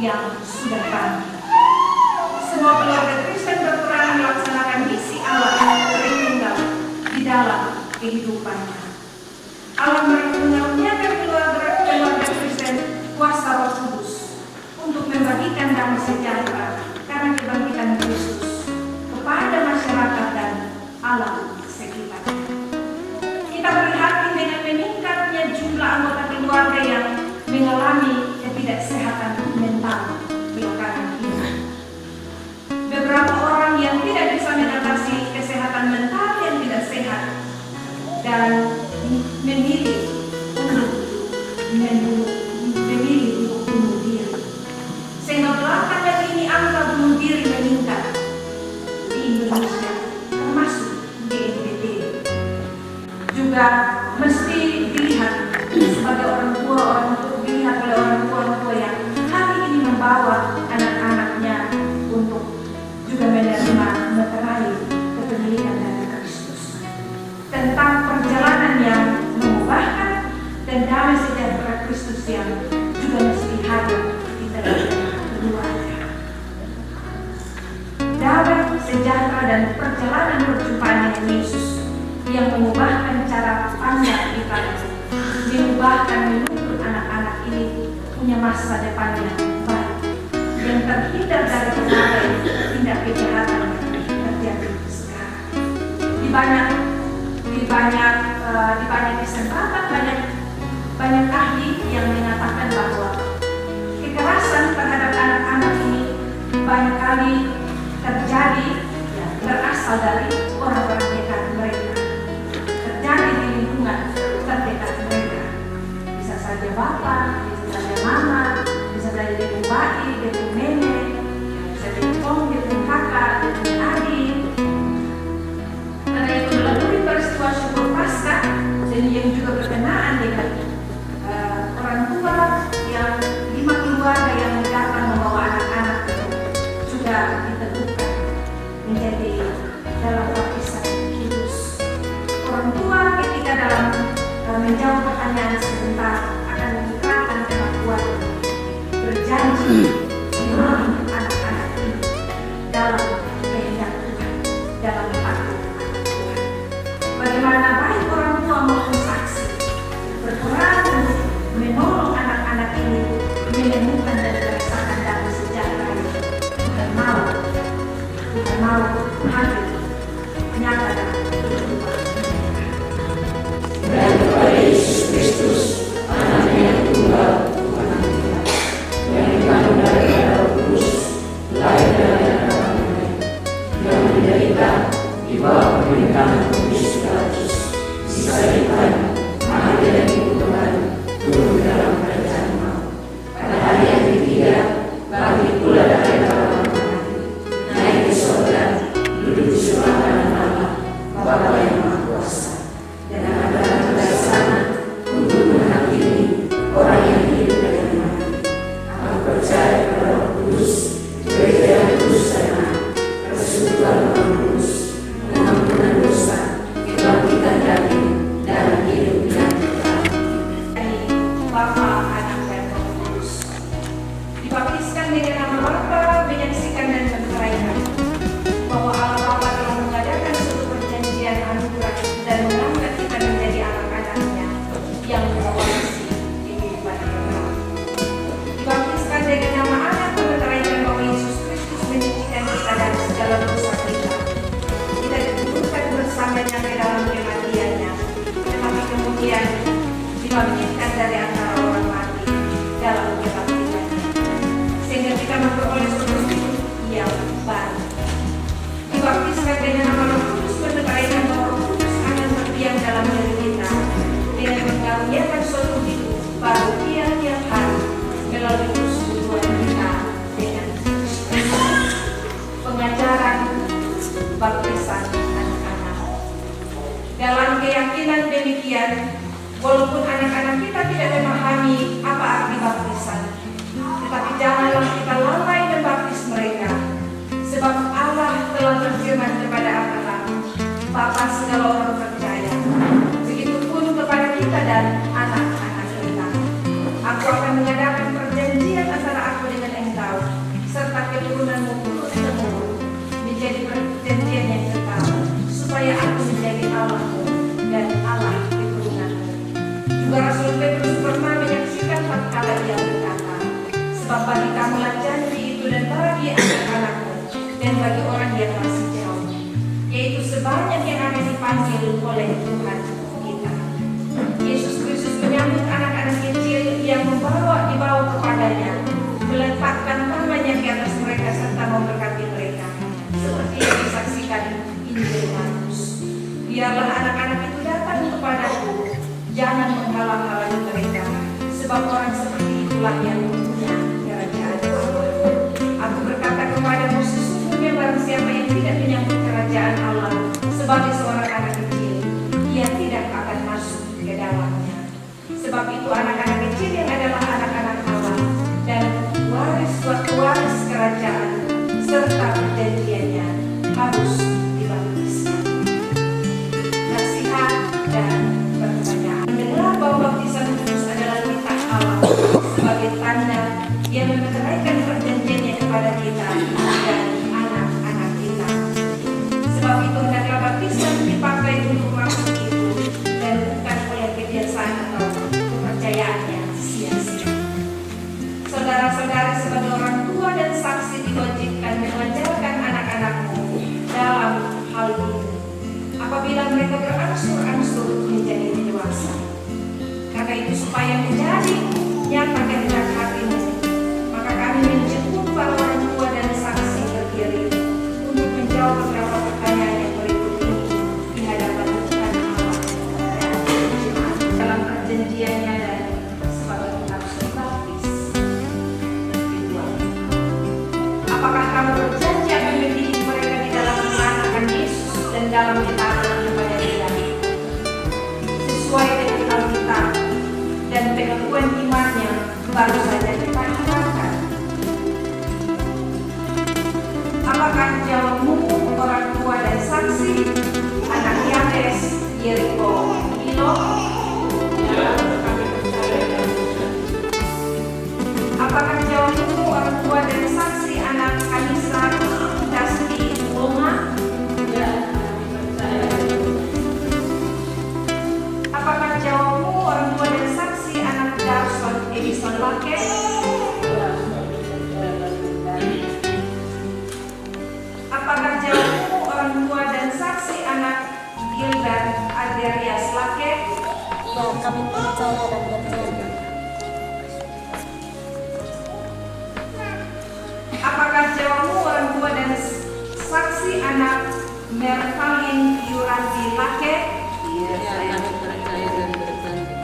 yang sudah kami. Semua keluarga Kristen berperan melaksanakan misi Allah Tritunggal di dalam kehidupannya. Allah mengaruniakan keluarga Kristen kuasa Roh Kudus untuk membagikan damai sejahtera karena kebangkitan Kristus kepada masyarakat dan alam sekitar. Kita prihatin dengan meningkatnya jumlah anggota keluarga yang mengalami ketidaksehatan mental belakangan ini. Beberapa orang yang tidak bisa mengatasi kesehatan mental yang tidak sehat dan memilih untuk bunuh diri. Sehingga belakangan ini angka bunuh diri meningkat di Indonesia, termasuk di NTT. Juga mesti dilihat sebagai orang tua dilihat oleh orang tua yang hari ini membawa anak-anaknya untuk juga menerima meterai kepemilikan dari Kristus. Tentang perjalanan yang mengubahkan dan damai sejahtera Kristus yang juga mesti hadir di tengah-tengah keluarga. Damai sejahtera dan perjalanan perjumpaan dengan Yesus yang mengubahkan cara pandang kita, mengubahkan menuntut anak-anak ini punya masa depan yang baik, yang terhindar dari berbagai tindak kejahatan yang terjadi sekarang. Di banyak kesempatan banyak ahli yang mengatakan bahwa kekerasan terhadap anak-anak ini banyak kali terjadi berasal dari orang-orang dekat mereka, terjadi di lingkungan terdekat mereka. Bisa saja bapak, bisa saja mama, bisa saja dari bayi, dari nenek, bisa dari om, dari kakak, dari adik. Karena itu melalui peristiwa syukur Paskah dan yang juga berkenaan dengan orang tua yang 5 keluarga yang datang membawa anak-anak itu juga ditentukan menjadi dalam baptisan kudus. Orang tua ketika dalam menjawab pertanyaan sebentar akan mengikrarkan kemampuan berjanji mendidik anak-anak ini dalam kehendak Tuhan, dalam patuh anak Tuhan. Bagaimana baik orang tua maupun saksi berperan untuk menolong anak-anak ini menemukan dan merasakan damai sejahtera yang Tuhan mau hadir nyata dalam kehidupan. Dan kepada Yesus Kristus, Anaknya yang tunggal, Tuhan kita, yang dikandung dari Roh Kudus, lahir dari anak kandungnya, yang menderita di bawah pemerintahan Pontius Pilatus, disalibkan, mati dan dikuburkan, turun dalam kerajaan maut. Pada hari yang ketiga, bangkit pula dari antara orang mati, naik ke surga, duduk di sebelah kanan Allah, Bapa yang Maha Kuasa, dan akan datang dari sana untuk menghakimi orang yang hidup dan yang mati. Aku percaya kepada Roh Kudus, gereja yang kudus dan aman, persekutuan Roh Kudus, pengampunan dosa, kebangkitan daging, dan hidup yang kekal. Bapa, Anak, dan Roh Kudus dibaptiskan dengan nama Bapa, menyaksikan dan meneraikan bahwa Allah Bapa telah mengadakan suatu perjanjian anugerah dan mengangkat kita menjadi anak-anaknya yang mewarisi kehidupan kekal. Dibaptiskan dengan nama Anak, meneraikan bahwa Yesus Kristus menyucikan kita dari segala dosa kita. Kita dikuburkan bersamanya ke dalam kematiannya, tetapi kemudian dibangkitkan dari antara orang mati dalam kebangkitannya, sehingga kita memperoleh suatu hidup yang baru. Dibaptiskan dengan nama Roh Kudus, meneraikan bahwa Roh Kudus akan berdiam dalam diri kita dengan mengaruniakan suatu hidup baru tiap-tiap hari melalui persekutuan kita dengan Kristus. Pengajaran baptisan anak-anak. Dalam keyakinan demikian, walaupun anak-anak kita tidak memahami apa arti baptisan, tetapi janganlah kita lalai membaptis mereka, sebab Allah telah berfirman kepada Abraham, Bapa segala orang percaya. Begitupun kepada kita dan anak-anak kita. Aku akan mengadakan perjanjian antara aku dengan engkau yang bagi orang yang masih jauh, yaitu sebanyak yang akan dipanggil oleh Tuhan kita. Yesus Kristus menyambut anak-anak kecil yang dibawa kepadanya, meletakkan tangannya di atas mereka serta memberkati mereka, seperti yang disaksikan Injil Markus. Biarlah anak-anak itu datang kepadaku, jangan menghalang-halangi mereka, sebab orang seperti itulah yang punya kerajaan Allah. Aku berkata kepadamu, sesungguhnya barang siapa yang tidak menyambut kerajaan Allah sebagai seorang anak kecil, ia tidak akan masuk ke dalamnya. Sebab itu anak-anak kecil yang adalah anak-anak Allah dan waris kerajaan serta perjanjiannya harus dibaptiskan. Nasihat dan pertanyaan. Mendengar bahwa baptisan kudus adalah titah Allah sebagai tanda yang memeteraikan perjanjiannya kepada kita dan anak-anak kita. Sebab itu hendaklah baptisan dipakai untuk maksud itu dan bukan oleh kebiasaan atau kepercayaan yang sia-sia. Saudara-saudara, sebagai orang tua dan saksi diwajibkan mengajarkan anak-anakmu dalam hal ini apabila mereka berangsur-angsur menjadi dewasa. Karena itu supaya menjadi nyata kehendak hatimu, maka kami menjemput para orang tua dan saksi berdiri untuk menjawab beberapa pertanyaan yang berikut ini di hadapan Tuhan Allah dan jemaat dalam perjanjiannya dan sebagai langsung baptis. Apakah kamu berjanji akan mendidik mereka di dalam iman akan Yesus dan dalam ketaatan kepada Dia, sesuai dengan Alkitab dan pengakuan imannya baru saja kita harapkan? Apakah jawabmu, orang tua dan saksi, anak Yabes, Yeriko, Milo? Apakah jawabmu, orang tua dan saksi, anak Kanisa, Dasti, Bunga? Apakah jawabmu, orang tua dan saksi, anak Darson, Edison Lake? Apakah jawabmu, orang tua dan saksi, anak Gilbert Adrias Lake? Ya, kami percaya dan berjanji. Apakah jawabmu, orang tua dan saksi, anak Mervalin Yurandi Lake? Ya, kami percaya dan berjanji.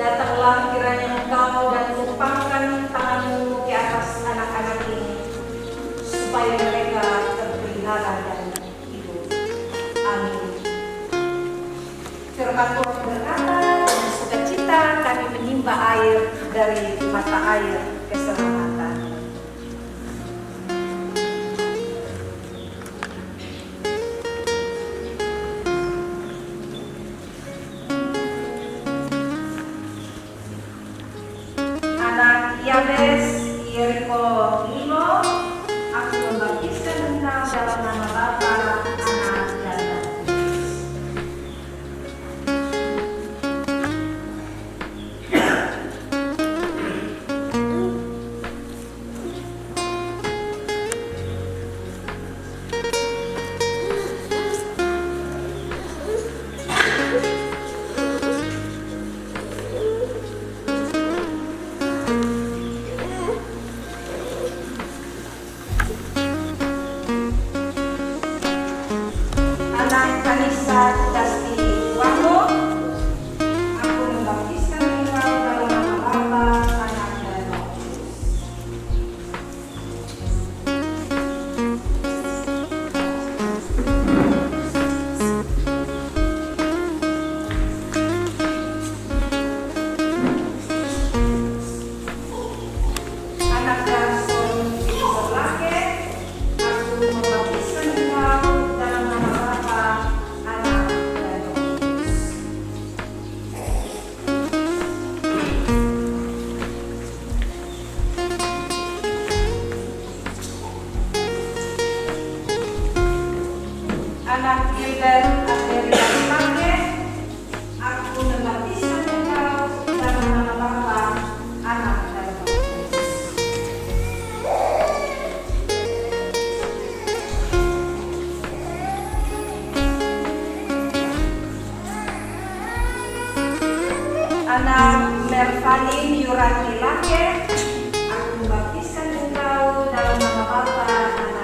Datanglah kiranya engkau dan tumpahkan tanganmu di atas anak-anak ini, supaya mereka terpelihara dan hidup. Amin. Firman Tuhan berkata, dengan sukacita kami menimba air dari mata air keselamatan. Anak Yabes, Yeriko, Milo, aku membaptiskan engkau dalam nama Bapa, Anak, dan Roh Kudus. anak Mervalin Yurati Lake, aku membaptiskan engkau dalam nama Bapa, Anak,